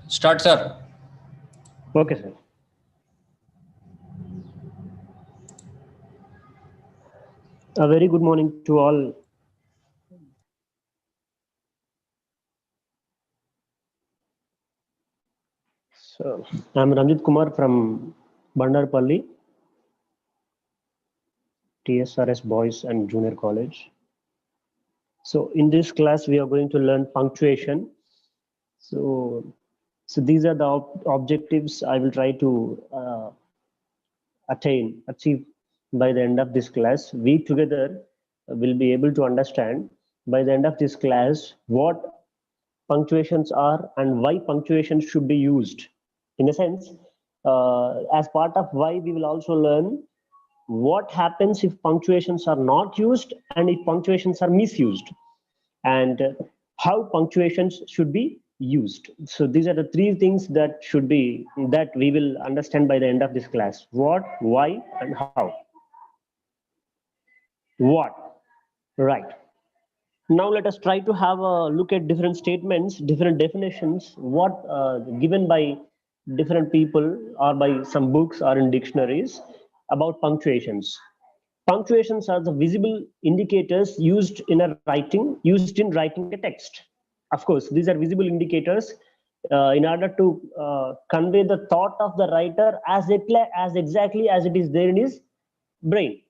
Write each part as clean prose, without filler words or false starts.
Start, sir. Okay, sir. A very good morning to all. So, I'm Ranjith Kumar from Bandarupally, TSRS Boys and Junior College. So, in this class, we are going to learn punctuation. So these are the objectives I will try to achieve by the end of this class. We together will be able to understand by the end of this class what punctuations are and why punctuation should be used. In a sense, as part of why, we will also learn what happens if punctuations are not used and if punctuations are misused, and how punctuations should be used. So these are the three things that we will understand by the end of this class: what, why, and how. What? Right. Now let us try to have a look at different statements, different definitions, what given by different people or by some books or in dictionaries about punctuations. Punctuations are the visible indicators used in writing a text. Of course, these are visible indicators in order to convey the thought of the writer as exactly as it is there in his brain.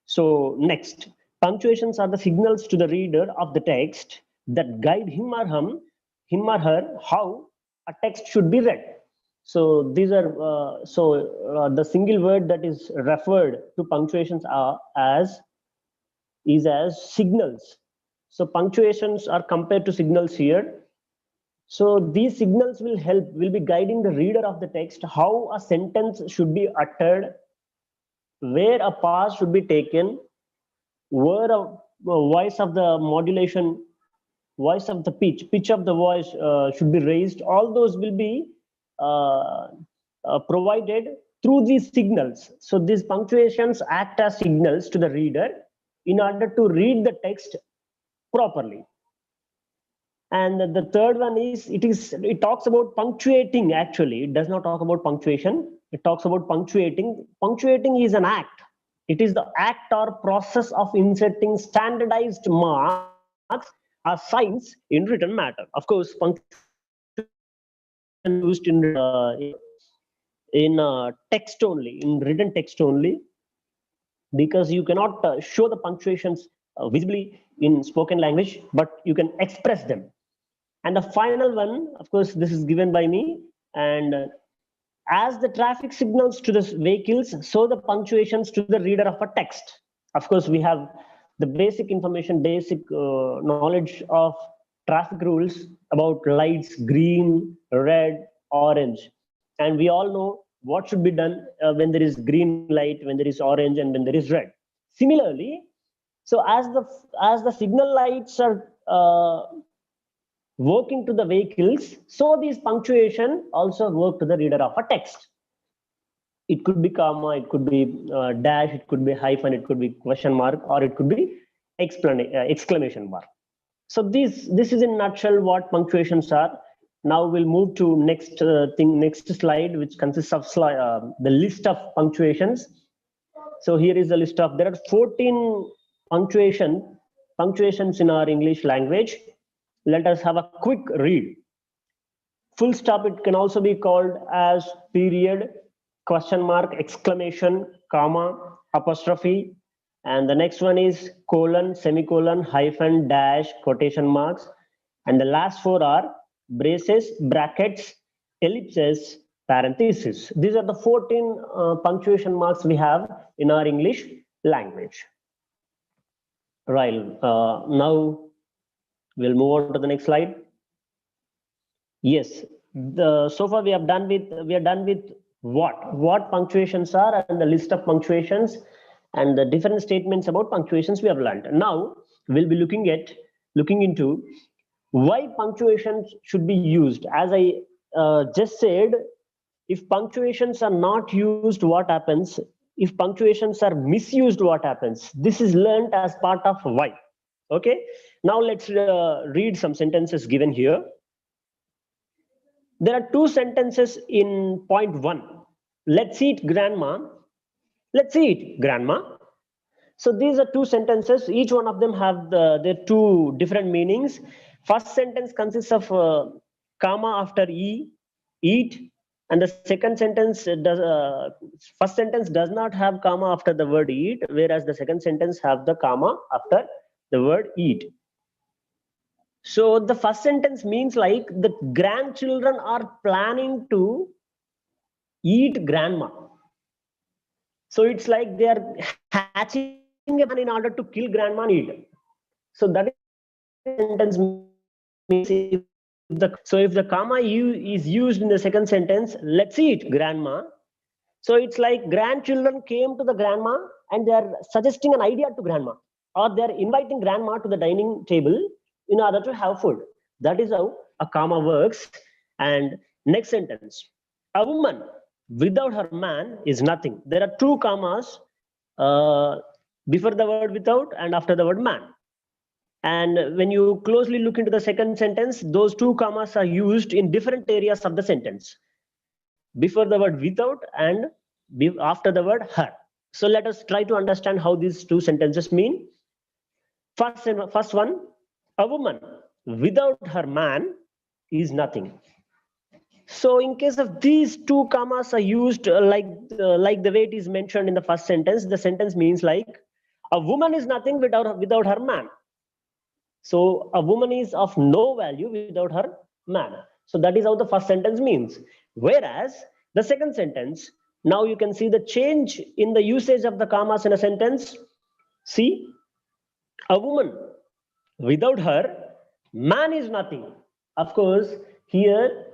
So next, punctuations are the signals to the reader of the text that guide him or her how a text should be read. So these are the single word that is referred to punctuations as signals. So punctuations are compared to signals here. So these signals will be guiding the reader of the text how a sentence should be uttered, where a pause should be taken, where a voice of the modulation, voice of the pitch of the voice should be raised. All those will be provided through these signals. So these punctuations act as signals to the reader in order to read the text properly. And the third one is it talks about punctuating. Actually, it does not talk about punctuation. It talks about punctuating. Punctuating is an act. It is the act or process of inserting standardized marks or signs in written matter. Of course, punctuation used in text only, in written text only, because you cannot show the punctuations visibly in spoken language, but you can express them. And the final one, of course, this is given by me. And as the traffic signals to the vehicles, so the punctuations to the reader of a text. Of course, we have the basic information, basic knowledge of traffic rules about lights, green, red, orange. And we all know what should be done when there is green light, when there is orange, and when there is red. Similarly, so as the signal lights are working to the vehicles, so these punctuation also work to the reader of a text. It could be comma, it could be dash, it could be hyphen, it could be question mark, or it could be exclamation mark. So this is in a nutshell what punctuations are. Now we'll move to next slide, which consists of the list of punctuations. So here is the list of, there are 14 punctuations in our English language. Let us have a quick read. Full stop, it can also be called as period, question mark, exclamation, comma, apostrophe. And the next one is colon, semicolon, hyphen, dash, quotation marks. And the last four are braces, brackets, ellipses, parentheses. These are the 14 punctuation marks we have in our English language. Right, now we'll move on to the next slide. Yes, so far we are done with what punctuations are and the list of punctuations and the different statements about punctuations we have learned. Now we'll be looking into why punctuations should be used. As I just said, if punctuations are not used, what happens? If punctuations are misused, what happens? This is learned as part of why. Okay, now let's read some sentences given here. There are two sentences in point 1. Let's eat, grandma. Let's eat, grandma. So these are two sentences. Each one of them have their two different meanings. First sentence consists of comma after eat, and the second sentence first sentence does not have comma after the word eat, whereas the second sentence have the comma after the word eat. So the first sentence means like the grandchildren are planning to eat grandma. So it's like they are hatching a plan in order to kill grandma and eat. So that sentence means if the comma is used in the second sentence, let's eat, grandma. So it's like grandchildren came to the grandma and they are suggesting an idea to grandma, or they are inviting grandma to the dining table in order to have food. That is how a comma works. And next sentence, a woman without her man is nothing. There are two commas before the word without and after the word man. And when you closely look into the second sentence, those two commas are used in different areas of the sentence, before the word without and after the word her. So let us try to understand how these two sentences mean. First one, a woman without her man is nothing. So in case of these two commas are used like the way it is mentioned in the first sentence, the sentence means like a woman is nothing without her man. So a woman is of no value without her man. So that is how the first sentence means. Whereas the second sentence, now you can see the change in the usage of the commas in a sentence. See, a woman without her man is nothing. Of course, here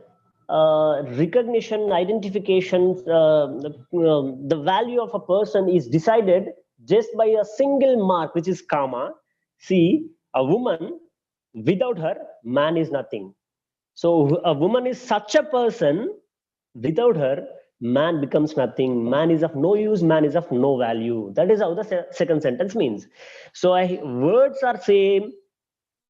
recognition, identification, the value of a person is decided just by a single mark, which is comma. See, a woman without her man is nothing. So a woman is such a person, without her man becomes nothing. Man is of no use, man is of no value. That is how the second sentence means. So words are same,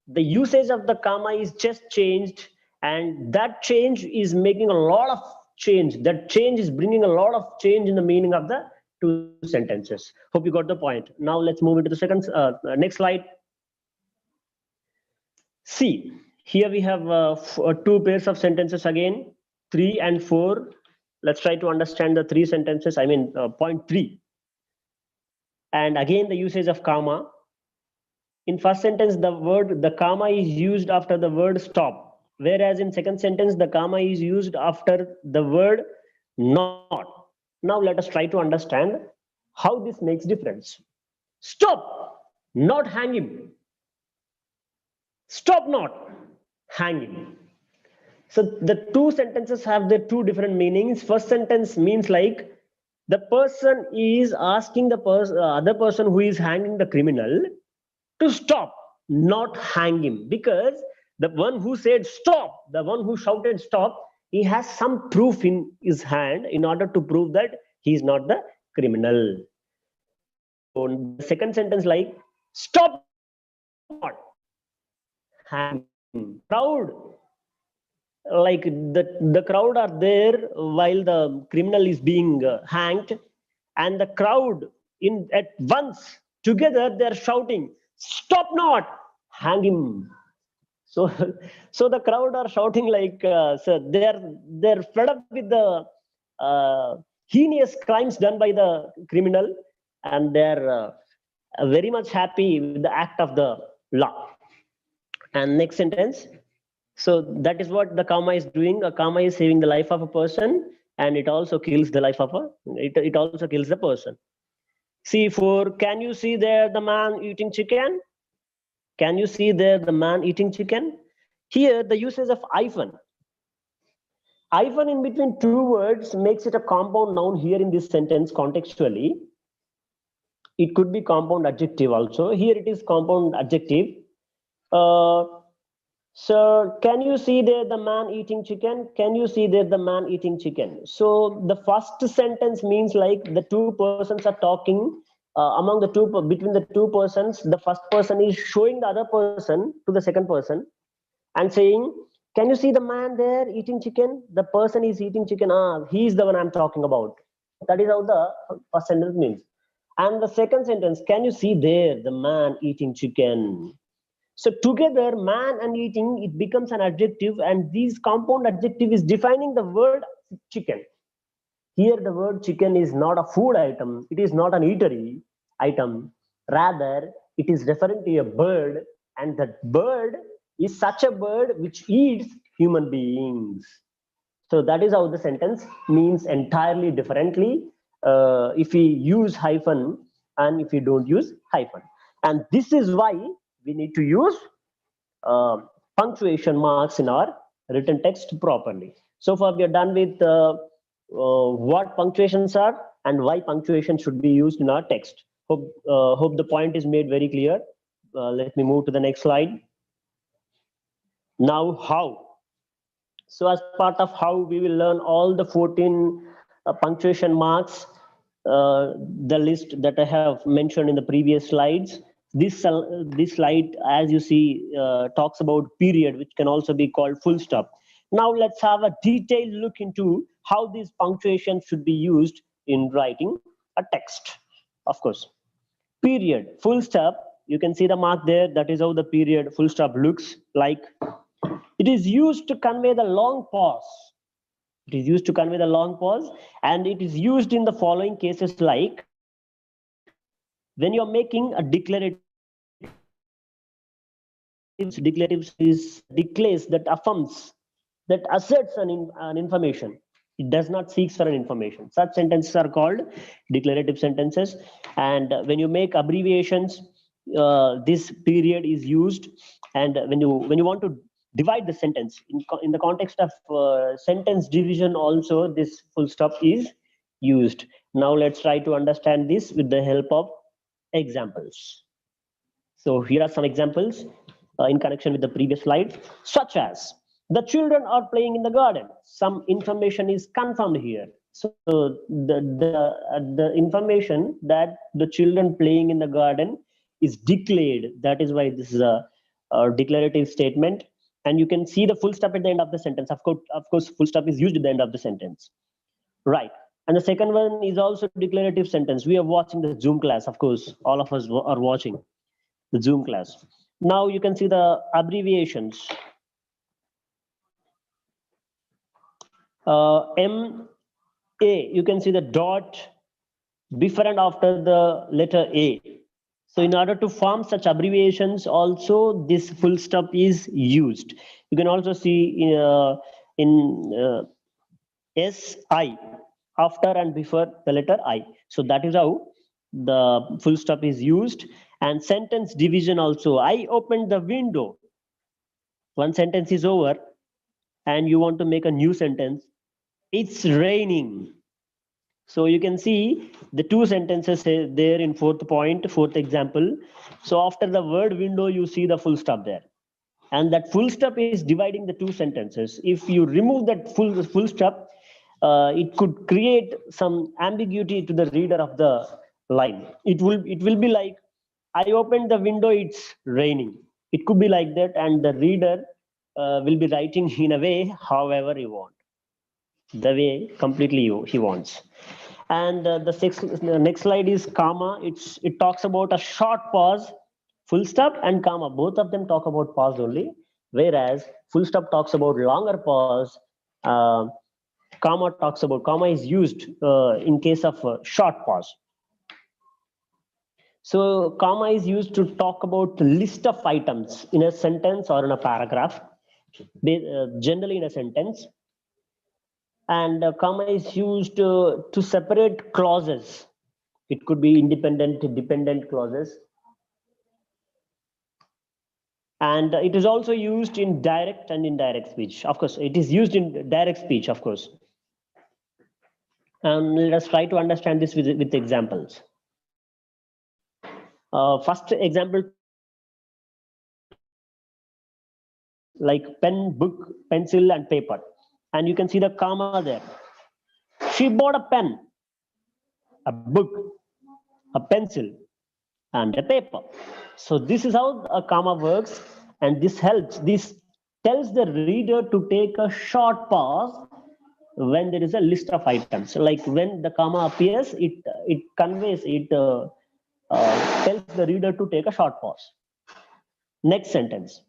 the usage of the comma is just changed, and that change is making a lot of change. That change is bringing a lot of change in the meaning of the two sentences. Hope you got the point. Now let's move into the second next slide. See, here we have two pairs of sentences again, 3 and 4. Let's try to understand the three sentences, point 3. And again the usage of comma. In first sentence, the comma is used after the word stop, whereas in second sentence, the comma is used after the word not. Now let us try to understand how this makes difference. Stop, not hang him. Stop, not hang him. So the two sentences have their two different meanings. First sentence means like the person is asking the other person who is hanging the criminal to stop, not hang him, because the one who said stop, the one who shouted stop, he has some proof in his hand in order to prove that he is not the criminal. So the second sentence like stop, not hang him. Crowd, like the crowd are there while the criminal is being hanged, and the crowd at once together they are shouting, stop, not hang him. So the crowd are shouting like so they're fed up with the heinous crimes done by the criminal, and they're very much happy with the act of the law. And next sentence, so that is what the comma is doing. A comma is saving the life of a person, and it also kills the life of it also kills the person. C4, can you see there the man eating chicken? Can you see there the man eating chicken? Here the usage of hyphen. Hyphen in between two words makes it a compound noun here in this sentence contextually. It could be compound adjective also. Here it is compound adjective. So can you see there the man eating chicken? Can you see there the man eating chicken? So the first sentence means like the two persons are talking between the two persons. The first person is showing the other person to the second person and saying, Can you see the man there eating chicken? The person is eating chicken. Ah, he is the one I'm talking about. That is how the first sentence means. And the second sentence, can you see there the man eating chicken? So together, man and eating, it becomes an adjective, and this compound adjective is defining the word chicken. Here, the word chicken is not a food item. It is not an eatery item. Rather, it is referring to a bird, and that bird is such a bird which eats human beings. So that is how the sentence means entirely differently if we use hyphen and if we don't use hyphen. And this is why we need to use punctuation marks in our written text properly. So far we are done with what punctuations are and why punctuation should be used in our text. Hope the point is made very clear. Let me move to the next slide. Now how? So as part of how, we will learn all the 14 punctuation marks, the list that I have mentioned in the previous slides. This slide, as you see, talks about period, which can also be called full stop. Now let's have a detailed look into how these punctuations should be used in writing a text. Of course, period, full stop, you can see the mark there. That is how the period, full stop looks like. It is used to convey the long pause. It is used to convey the long pause, and it is used in the following cases, like when you're making a declarative. Declaratives is declares that affirms, that asserts an information. It does not seek for an information. Such sentences are called declarative sentences. And when you make abbreviations, this period is used. And when you want to divide the sentence in the context of sentence division, also this full stop is used. Now let's try to understand this with the help of examples. So here are some examples in connection with the previous slide, such as the children are playing in the garden. Some information is confirmed here. So the information that the children playing in the garden is declared. That is why this is a declarative statement. And you can see the full stop at the end of the sentence. Of course, full stop is used at the end of the sentence. Right. And the second one is also declarative sentence. We are watching the Zoom class. Of course, all of us are watching the Zoom class. Now you can see the abbreviations. MA, you can see the dot before and after the letter A. So in order to form such abbreviations, also this full stop is used. You can also see in SI, after and before the letter I. So that is how the full stop is used. And sentence division also. I opened the window. One sentence is over and you want to make a new sentence. It's raining. So you can see the two sentences there in fourth example. So after the word window, you see the full stop there. And that full stop is dividing the two sentences. If you remove that full stop, it could create some ambiguity to the reader of the line. It will be like, I opened the window, it's raining. It could be like that, and the reader will be writing in a way however he wants, the way completely he wants. And the next slide is comma. It talks about a short pause. Full stop and comma, both of them talk about pause only, whereas full stop talks about longer pause. Comma is used in case of short pause. So comma is used to talk about the list of items in a sentence or in a paragraph, generally in a sentence. And comma is used to separate clauses. It could be independent, dependent clauses. And it is also used in direct and indirect speech. Of course, it is used in direct speech, of course. Let us try to understand this with examples. First example, like pen, book, pencil, and paper. And you can see the comma there. She bought a pen, a book, a pencil, and a paper. So this is how a comma works, and this helps. This tells the reader to take a short pause when there is a list of items. Like when the comma appears, it conveys, it tells the reader to take a short pause. Next sentence.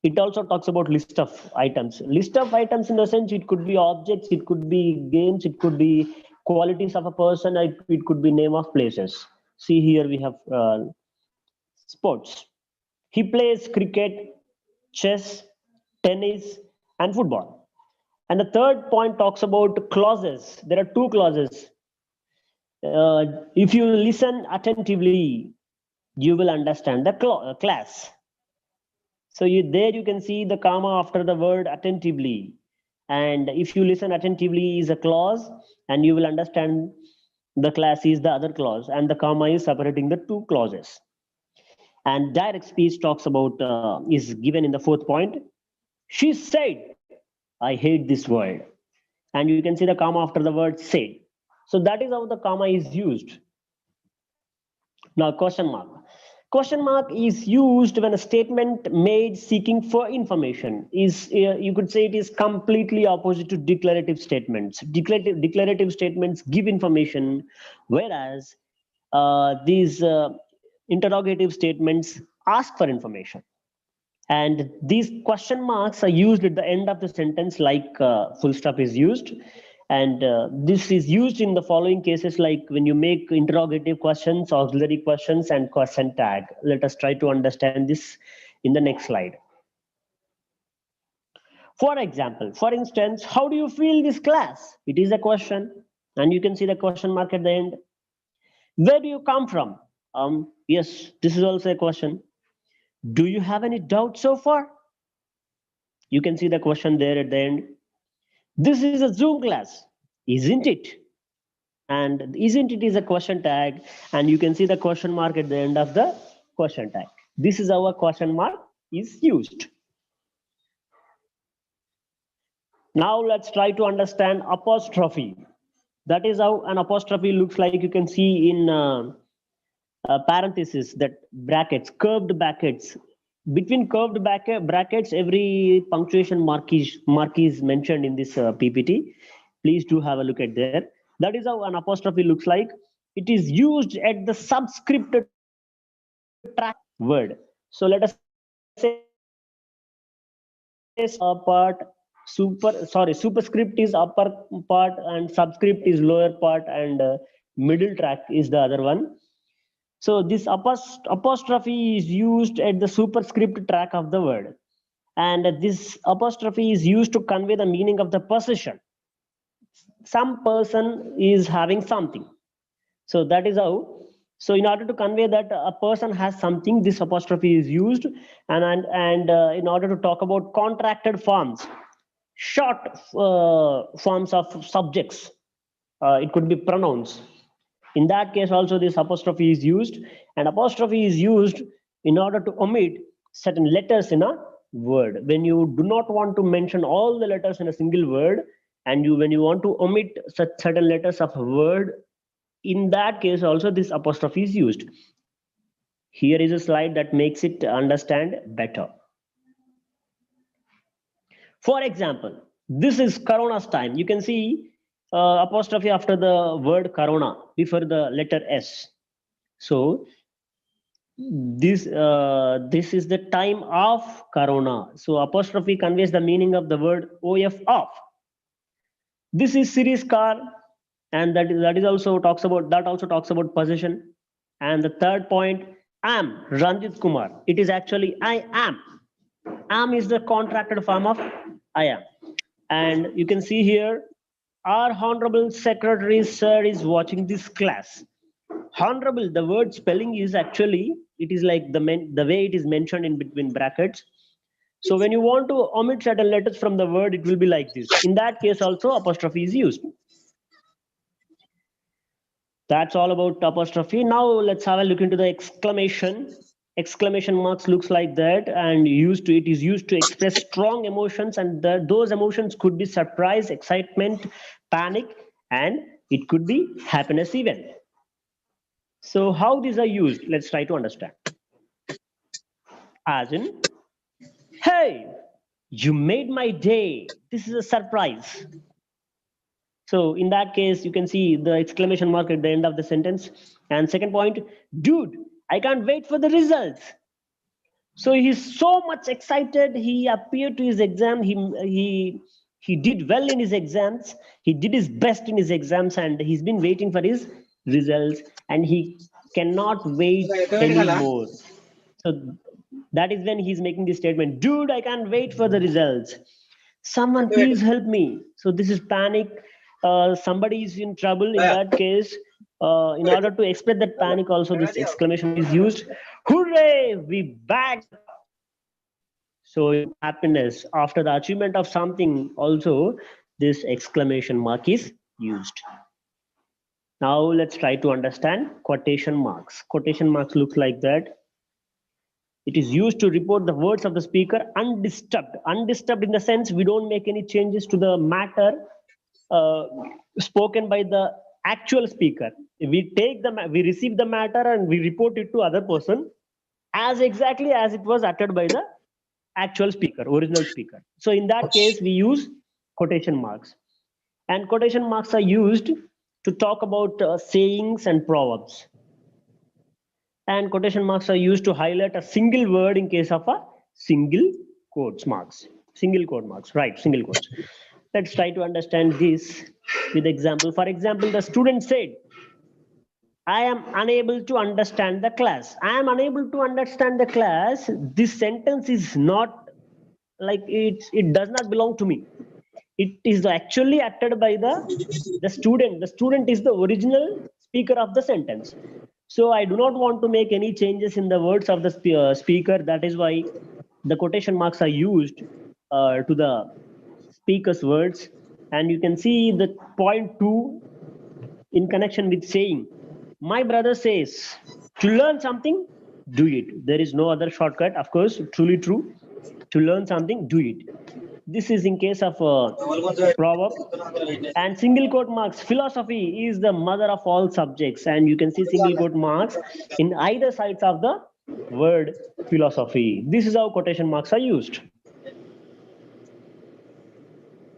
It also talks about list of items. List of items in the sense it could be objects, it could be games, it could be qualities of a person, it could be name of places. See here we have sports. He plays cricket, chess, tennis, and football. And the third point talks about clauses. There are two clauses. If you listen attentively, you will understand the class. So there you can see the comma after the word attentively. And if you listen attentively is a clause, and you will understand the class is the other clause, and the comma is separating the two clauses. And direct speech talks about, is given in the fourth point. She said, I hate this word. And you can see the comma after the word said. So that is how the comma is used. Now question mark. Question mark is used when a statement made seeking for information is, you could say it is completely opposite to declarative statements. Declarative statements give information, whereas these interrogative statements ask for information. And these question marks are used at the end of the sentence, like full stop is used. And this is used in the following cases, like when you make interrogative questions, auxiliary questions, and question tag. Let us try to understand this in the next slide. For example, for instance, how do you feel this class? It is a question, and you can see the question mark at the end. Where do you come from? Yes, this is also a question. Do you have any doubts so far? You can see the question there at the end. This is a Zoom class, isn't it? And isn't it is a question tag, and you can see the question mark at the end of the question tag. This is how a question mark is used. Now let's try to understand apostrophe. That is how an apostrophe looks like. You can see in parentheses, that brackets, curved brackets. Between curved brackets, every punctuation mark is mentioned in this PPT. Please do have a look at there. That is how an apostrophe looks like. It is used at the subscript track word. So let us say superscript is upper part and subscript is lower part, and middle track is the other one. So this apostrophe is used at the superscript track of the word, and this apostrophe is used to convey the meaning of the possession. Some person is having something, so that is how. So in order to convey that a person has something, this apostrophe is used. And in order to talk about contracted forms, short forms of subjects, it could be pronouns. In that case also this apostrophe is used, and apostrophe is used in order to omit certain letters in a word. When you do not want to mention all the letters in a single word, and when you want to omit such certain letters of a word, in that case also this apostrophe is used. Here is a slide that makes it understand better. For example, this is Corona's time. You can see apostrophe after the word Corona before the letter S. So this is the time of Corona. So apostrophe conveys the meaning of the word OF off. This is Siri's car, and that also talks about possession. And the third point, am Ranjith Kumar. It is actually I am. Am is the contracted form of I am. And you can see here, our honorable secretary sir is watching this class. Honorable, the word spelling is actually, it is like the way it is mentioned in between brackets. So when you want to omit certain letters from the word, it will be like this. In that case also apostrophe is used. That's all about apostrophe. Now let's have a look into the exclamation. Exclamation marks looks like that, and it is used to express strong emotions, and those emotions could be surprise, excitement, panic, and it could be happiness even. So how these are used, let's try to understand. As in, hey, You made my day. This is a surprise. So in that case, you can see the exclamation mark at the end of the sentence. And second point, dude, I can't wait for the results. So he's so much excited. He appeared to his exam. He did well in his exams. He did his best in his exams, and he's been waiting for his results, and he cannot wait anymore. So that is when he's making this statement, dude, I can't wait for the results. Someone please help me. So this is panic. Somebody is in trouble. In that case, in order to express that panic, also this exclamation is used. Hooray, we bagged. So in happiness, after the achievement of something, also this exclamation mark is used. Now let's try to understand quotation marks. Quotation marks look like that. It is used to report the words of the speaker undisturbed. Undisturbed in the sense we don't make any changes to the matter spoken by the actual speaker. We receive the matter and we report it to other person as exactly as it was uttered by the actual speaker, original speaker. So in that case, we use quotation marks. And quotation marks are used to talk about sayings and proverbs. And quotation marks are used to highlight a single word in case of a single quotes marks. Single quote marks, right, single quotes. Let's try to understand this with example. For example, the student said, I am unable to understand the class. I am unable to understand the class. This sentence is not like it does not belong to me. It is actually uttered by the student. The student is the original speaker of the sentence. So I do not want to make any changes in the words of the speaker. That is why the quotation marks are used to the speaker's words. And you can see the point 2 in connection with saying. My brother says, to learn something, do it. There is no other shortcut, of course, truly true. To learn something, do it. This is in case of proverb. And single quote marks, philosophy is the mother of all subjects. And you can see single quote marks in either sides of the word philosophy. This is how quotation marks are used.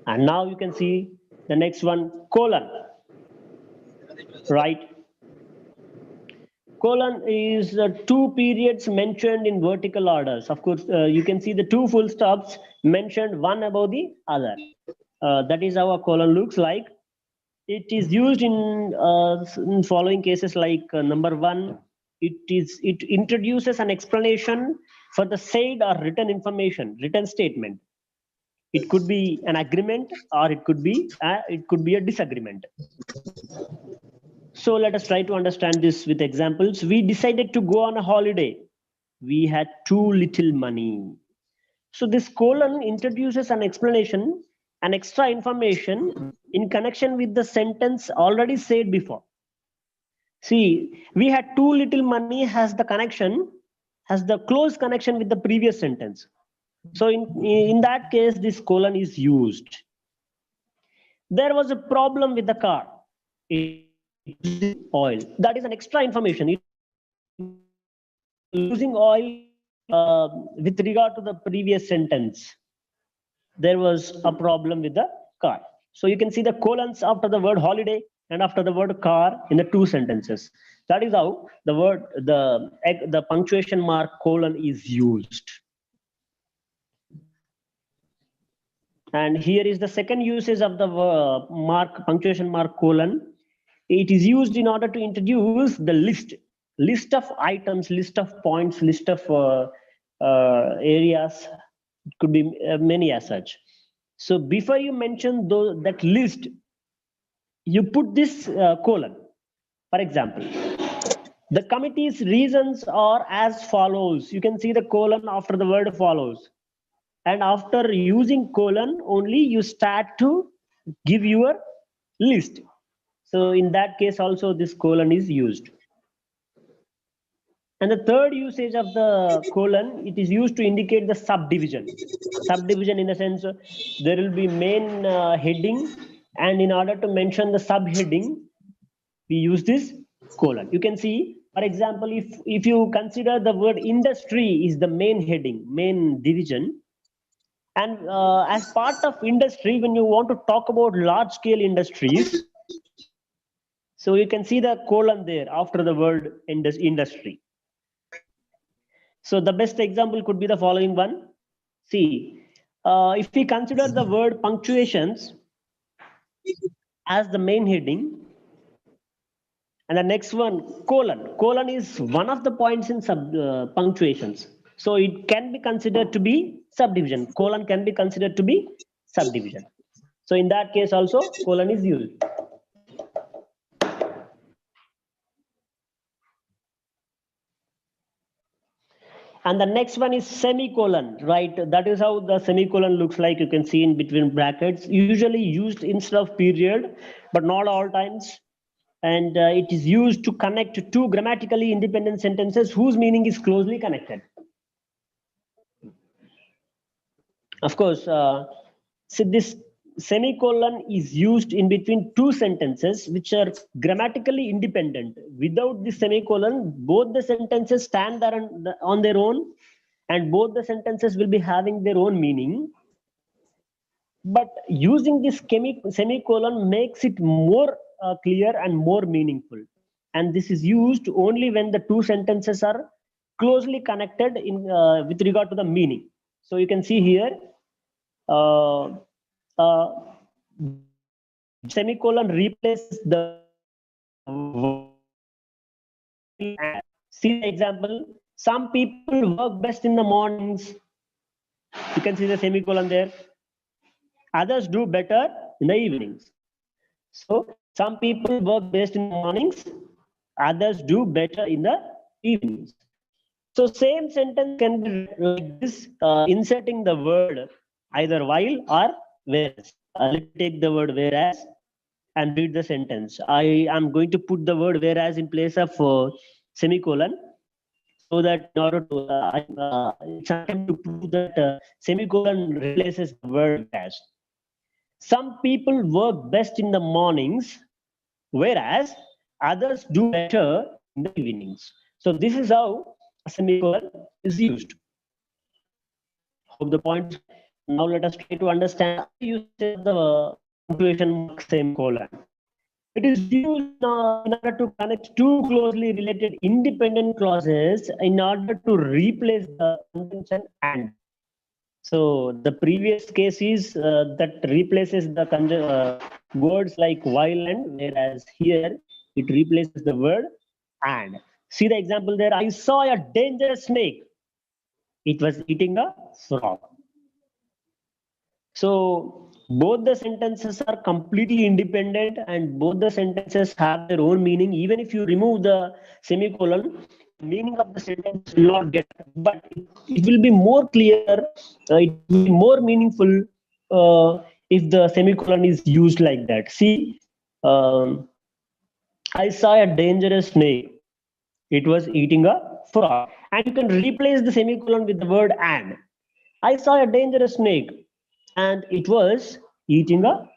And now you can see the next one, colon. Right? Colon is two periods mentioned in vertical orders. Of course, you can see the two full stops mentioned one above the other. That is how a colon looks like. It is used in following cases like number 1. It introduces an explanation for the said or written information, written statement. It could be an agreement or it could be a disagreement. So let us try to understand this with examples. We decided to go on a holiday. We had too little money. So this colon introduces an explanation, an extra information in connection with the sentence already said before. See, we had too little money has the close connection with the previous sentence. So in that case, this colon is used. There was a problem with the car. Oil. That is an extra information. Losing oil with regard to the previous sentence. There was a problem with the car. So you can see the colons after the word holiday and after the word car in the two sentences. That is how the punctuation mark colon is used. And here is the second usage of the punctuation mark colon. It is used in order to introduce the list of items, list of points, list of areas. It could be many as such. So before you mention that list, you put this colon. For example, the committee's reasons are as follows. You can see the colon after the word follows. And after using colon, only you start to give your list. So in that case also this colon is used. And the third usage of the colon, it is used to indicate the subdivision. Subdivision in the sense there will be main heading, and in order to mention the subheading, we use this colon. You can see, for example, if you consider the word industry is the main heading, main division, And as part of industry, when you want to talk about large scale industries, so you can see the colon there after the word industry. So the best example could be the following one. See, if we consider the word punctuations as the main heading, and the next one, colon. Colon is one of the points in punctuations. So it can be considered to be subdivision. Colon can be considered to be subdivision. So in that case also, colon is used. And the next one is semicolon, right? That is how the semicolon looks like. You can see in between brackets, usually used instead of period, but not all times. And it is used to connect two grammatically independent sentences whose meaning is closely connected. Of course, see, this semicolon is used in between two sentences which are grammatically independent. Without the semicolon, both the sentences stand there on their own, and both the sentences will be having their own meaning. But using this semicolon makes it more clear and more meaningful. And this is used only when the two sentences are closely connected in with regard to the meaning. So you can see here, semicolon replaces the see the example. Some people work best in the mornings. You can see the semicolon there. Others do better in the evenings. So some people work best in the mornings, others do better in the evenings. So same sentence can be read like this, inserting the word either while or whereas. Let's take the word whereas and read the sentence. I am going to put the word whereas in place of semicolon, so that in order to it's an attempt to prove that semicolon replaces the word whereas. Some people work best in the mornings, whereas others do better in the evenings. So this is how a semicolon is used. Hope the point. Now let us try to understand the usage of the punctuation mark semicolon. It is used in order to connect two closely related independent clauses in order to replace the conjunction and. So the previous case is that replaces the words like while and, whereas here it replaces the word and. See the example there. I saw a dangerous snake. It was eating a frog. So both the sentences are completely independent and both the sentences have their own meaning. Even if you remove the semicolon, meaning of the sentence will not get, but it will be more clear, it will be more meaningful if the semicolon is used like that. See, I saw a dangerous snake. It was eating a frog. And you can replace the semicolon with the word and. I saw a dangerous snake and it was eating a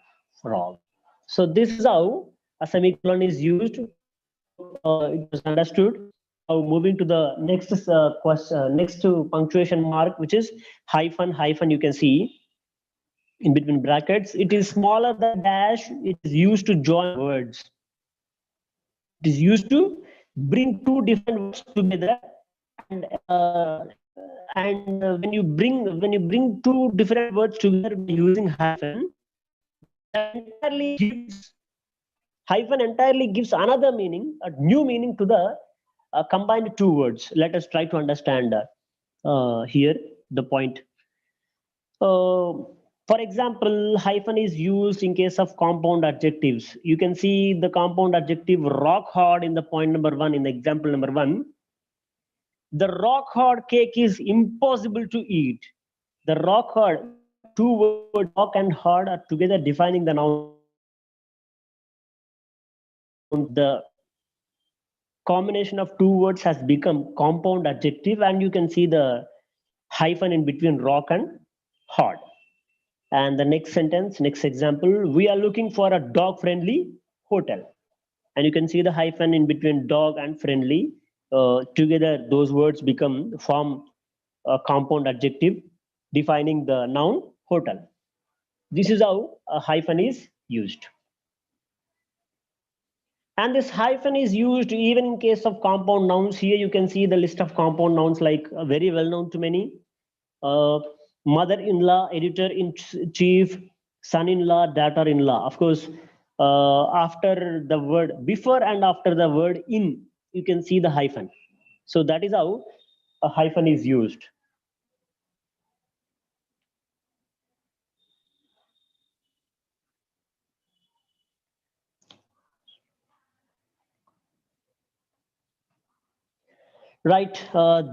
frog. So this is how a semicolon is used. It was understood. Now moving to the next question, next to punctuation mark, which is hyphen. Hyphen, you can see in between brackets. It is smaller than dash. It is used to join words. It is used to bring two different words together, and when you bring two different words together using hyphen, hyphen entirely gives another meaning, a new meaning to the combined two words. Let us try to understand here the point. For example, hyphen is used in case of compound adjectives. You can see the compound adjective rock hard in the point number 1 in the example number 1. The rock hard cake is impossible to eat. The rock hard, two words rock and hard are together defining the noun. The combination of two words has become compound adjective, and you can see the hyphen in between rock and hard. And the next sentence, next example, we are looking for a dog friendly hotel. And you can see the hyphen in between dog and friendly. Together, those words form a compound adjective. defining the noun hotel. This is how a hyphen is used. And this hyphen is used even in case of compound nouns. Here you can see the list of compound nouns, like very well known to many. Mother-in-law, editor-in-chief, son-in-law, daughter-in-law. Of course, after the word, before and after the word in, you can see the hyphen. So that is how a hyphen is used. Right.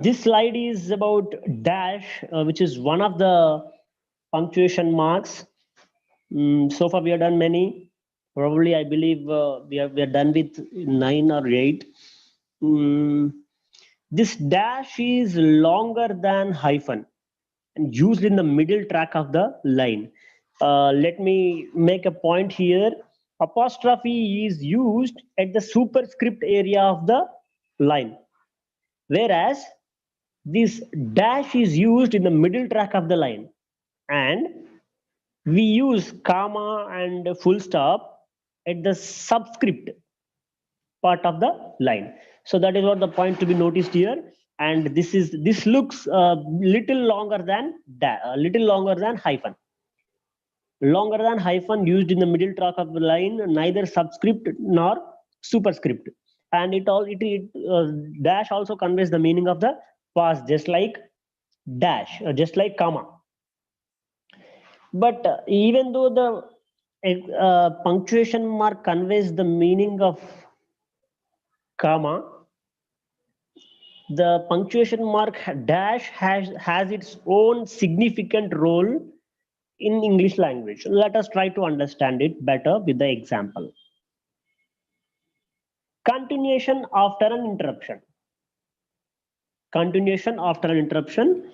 This slide is about dash, which is one of the punctuation marks. So far we have done many. Probably I believe we are done with 9 or 8. This dash is longer than hyphen and used in the middle track of the line. Let me make a point here. Apostrophe is used at the superscript area of the line, whereas this dash is used in the middle track of the line, and we use comma and full stop at the subscript part of the line. So that is what the point to be noticed here. And this looks little longer than hyphen. Longer than hyphen used in the middle track of the line, neither subscript nor superscript. And dash also conveys the meaning of the past, just like dash, just like comma. But even though the punctuation mark conveys the meaning of comma, the punctuation mark dash has its own significant role in English language. Let us try to understand it better with the example. Continuation after an interruption. Continuation after an interruption.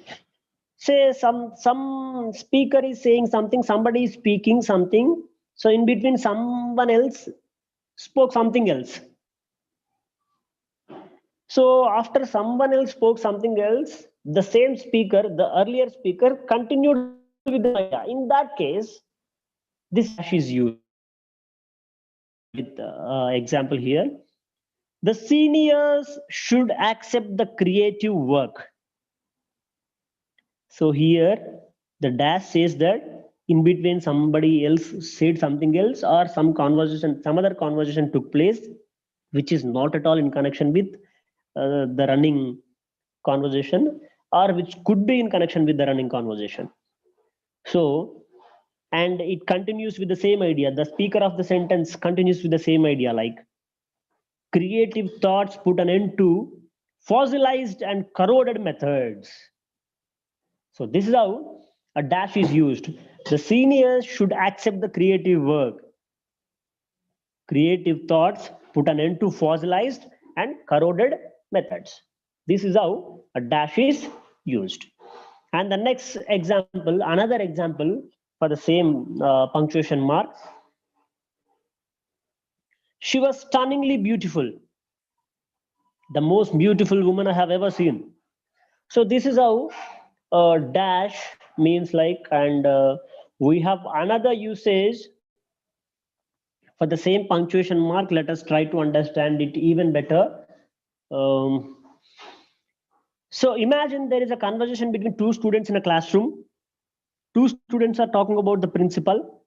Say some speaker is saying something, somebody is speaking something, so in between someone else spoke something else. So after someone else spoke something else, the same speaker, the earlier speaker, continued with the idea. In that case, this dash is used. With example here, the seniors should accept the creative work. So here the dash says that in between somebody else said something else, or some other conversation took place, which is not at all in connection with the running conversation, or which could be in connection with the running conversation. So, and it continues with the same idea. The speaker of the sentence continues with the same idea, like creative thoughts put an end to fossilized and corroded methods. So this is how a dash is used. The seniors should accept the creative work. Creative thoughts put an end to fossilized and corroded methods. This is how a dash is used. And the next example, another example for the same punctuation mark. She was stunningly beautiful. The most beautiful woman I have ever seen. So this is how dash means like, and we have another usage for the same punctuation mark. Let us try to understand it even better. So imagine there is a conversation between two students in a classroom. Two students are talking about the principal.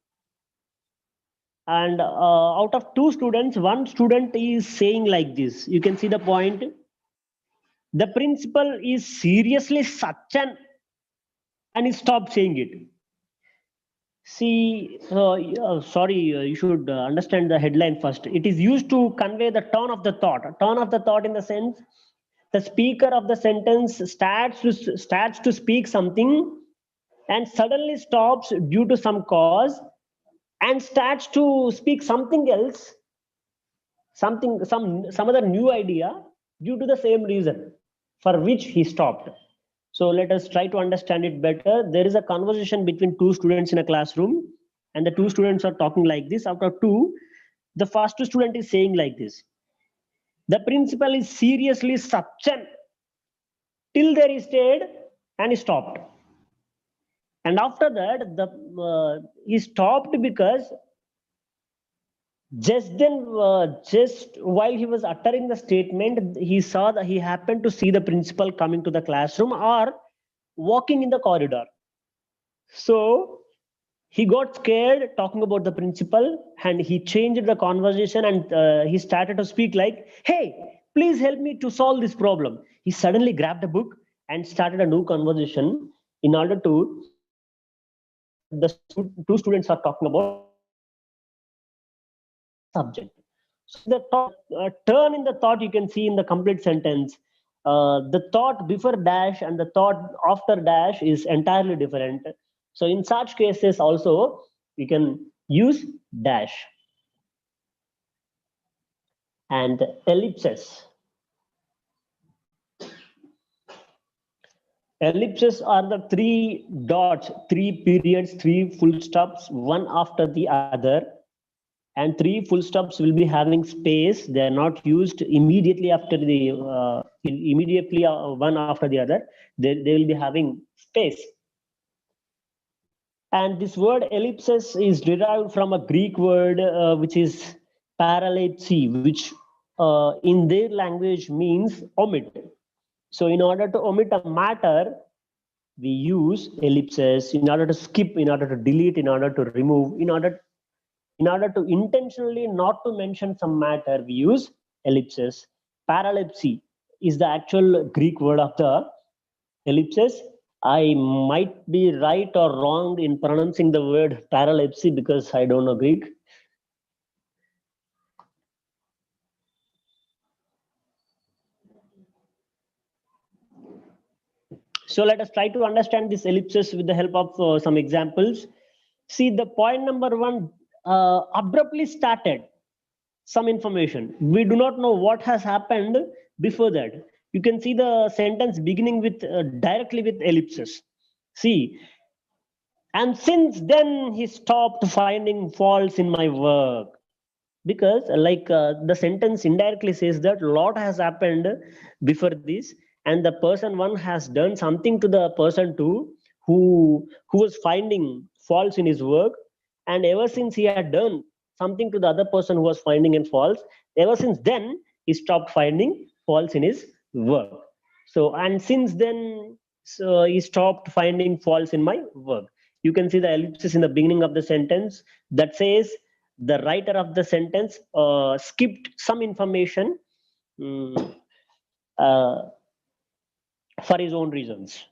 And out of two students, one student is saying like this. You can see the point. The principal is seriously such an, and he stopped saying it. See, sorry, you should understand the headline first. It is used to convey the tone of the thought. Tone of the thought in the sense, the speaker of the sentence starts to speak something and suddenly stops due to some cause and starts to speak something else, some other new idea due to the same reason for which he stopped. So let us try to understand it better. There is a conversation between two students in a classroom, and the two students are talking like this. After two, the first student is saying like this. The principal is seriously such an, till there he stayed and he stopped. And after that, he stopped because just then, just while he was uttering the statement, he saw that he happened to see the principal coming to the classroom or walking in the corridor. So he got scared talking about the principal, and he changed the conversation, and he started to speak like, "Hey, please help me to solve this problem." He suddenly grabbed a book and started a new conversation in order to see what the two students are talking about subject. So the turn in the thought you can see in the complete sentence. The thought before dash and the thought after dash is entirely different. So in such cases also we can use dash and ellipses. Ellipses are the three dots, three periods, three full stops, one after the other. And three full stops will be having space. They are not used immediately after the one after the other. They will be having space. And this word ellipses is derived from a Greek word which is parallepsy, which in their language means omit. So in order to omit a matter, we use ellipses. In order to skip, in order to delete, in order to remove, in order to intentionally not to mention some matter, we use ellipses. Parallepsy is the actual Greek word of the ellipses. I might be right or wrong in pronouncing the word parallepsy because I don't know Greek. So let us try to understand this ellipses with the help of some examples. See, the point number one abruptly started some information. We do not know what has happened before that. You can see the sentence beginning with directly with ellipses. See, and since then he stopped finding faults in my work. Because the sentence indirectly says that lot has happened before this, and the person one has done something to the person two who was finding faults in his work, and ever since he had done something to the other person who was finding in faults, ever since then he stopped finding faults in his work. So, and since then, so he stopped finding faults in my work. You can see the ellipsis in the beginning of the sentence that says the writer of the sentence skipped some information uh, for his own reasons.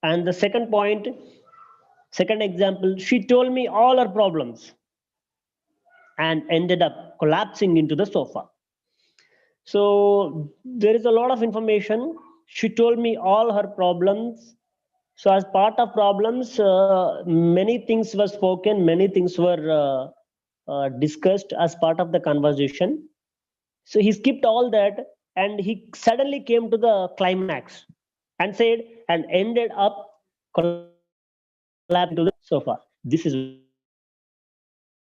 And the second point, second example, she told me all her problems and ended up collapsing into the sofa. So there is a lot of information. She told me all her problems. So as part of problems, many things were spoken, many things were discussed as part of the conversation. So he skipped all that and he suddenly came to the climax and said, and ended up collapsing to the sofa. This is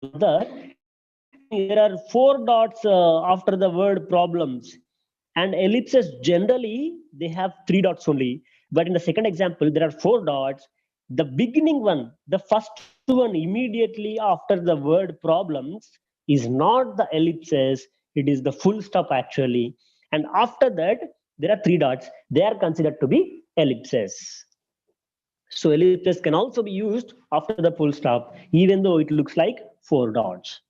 the there are four dots after the word problems, and ellipses generally they have three dots only. But in the second example, there are four dots. The beginning one, the first one immediately after the word problems, is not the ellipses, it is the full stop actually. And after that, there are three dots. They are considered to be ellipses. So ellipses can also be used after the full stop, even though it looks like four dots.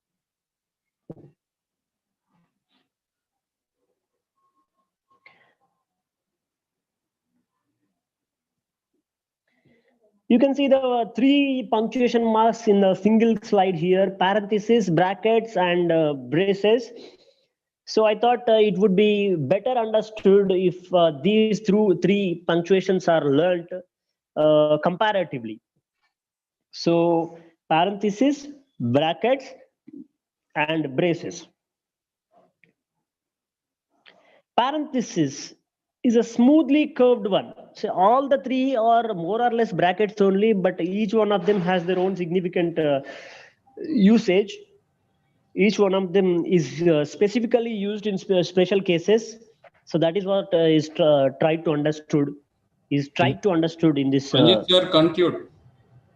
You can see the three punctuation marks in a single slide here: parentheses, brackets, and braces. So I thought it would be better understood if these three punctuations are learnt comparatively. So parentheses, brackets, and braces. Parenthesis is a smoothly curved one. So all the three are more or less brackets only, but each one of them has their own significant usage. Each one of them is specifically used in special cases. So that is what is tried to understood in this. Ranjit sir, conclude.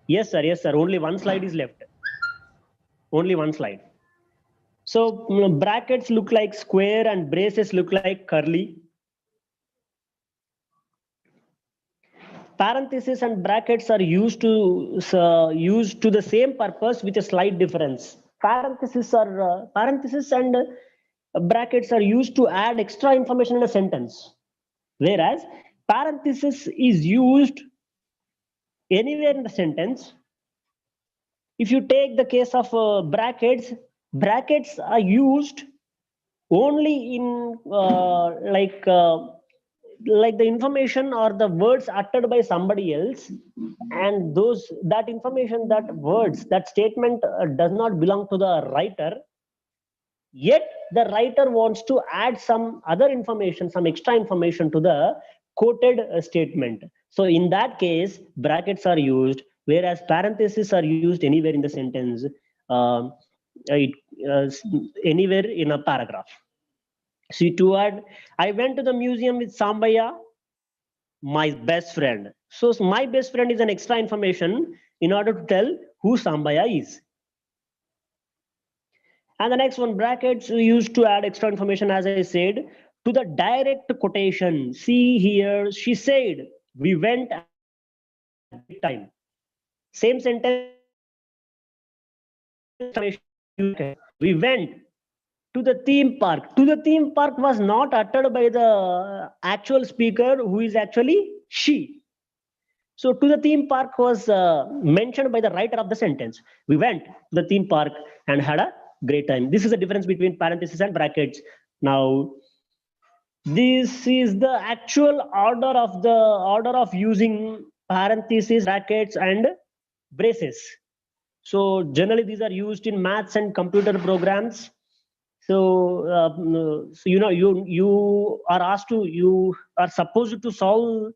Yes, sir. Yes, sir. Only one slide is left. Only one slide. So brackets look like square and braces look like curly. Parentheses and brackets are used to the same purpose with a slight difference. Parentheses and brackets are used to add extra information in a sentence, whereas parenthesis is used anywhere in the sentence. If you take the case of brackets are used only in like the information or the words uttered by somebody else, and that information, that words, that statement does not belong to the writer, yet the writer wants to add some other information, some extra information to the quoted statement. So in that case, brackets are used, whereas parentheses are used anywhere in the sentence, uh, it, uh, anywhere in a paragraph. See, to add, I went to the museum with Sambaya, my best friend. So my best friend is an extra information in order to tell who Sambaya is. And the next one, brackets used to add extra information, as I said, to the direct quotation. See here, she said, we went at a great time. Same sentence, we went to the theme park. To the theme park was not uttered by the actual speaker, who is actually she. So to the theme park was mentioned by the writer of the sentence. We went to the theme park and had a great time. This is the difference between parentheses and brackets. Now, this is the actual order of using parentheses, brackets, and braces. So generally these are used in maths and computer programs. So you are supposed to solve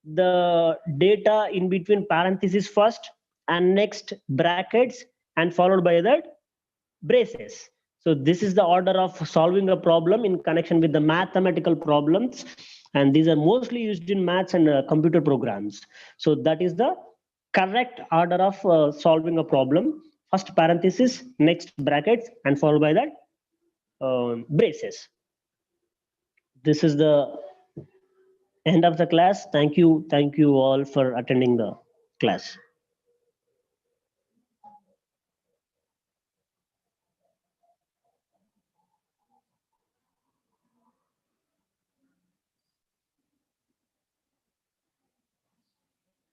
the data in between parentheses first and next brackets and followed by that braces. So this is the order of solving a problem in connection with the mathematical problems, and these are mostly used in maths and computer programs. So that is the correct order of solving a problem. First parenthesis, next brackets, and followed by that braces. This is the end of the class. Thank you all for attending the class.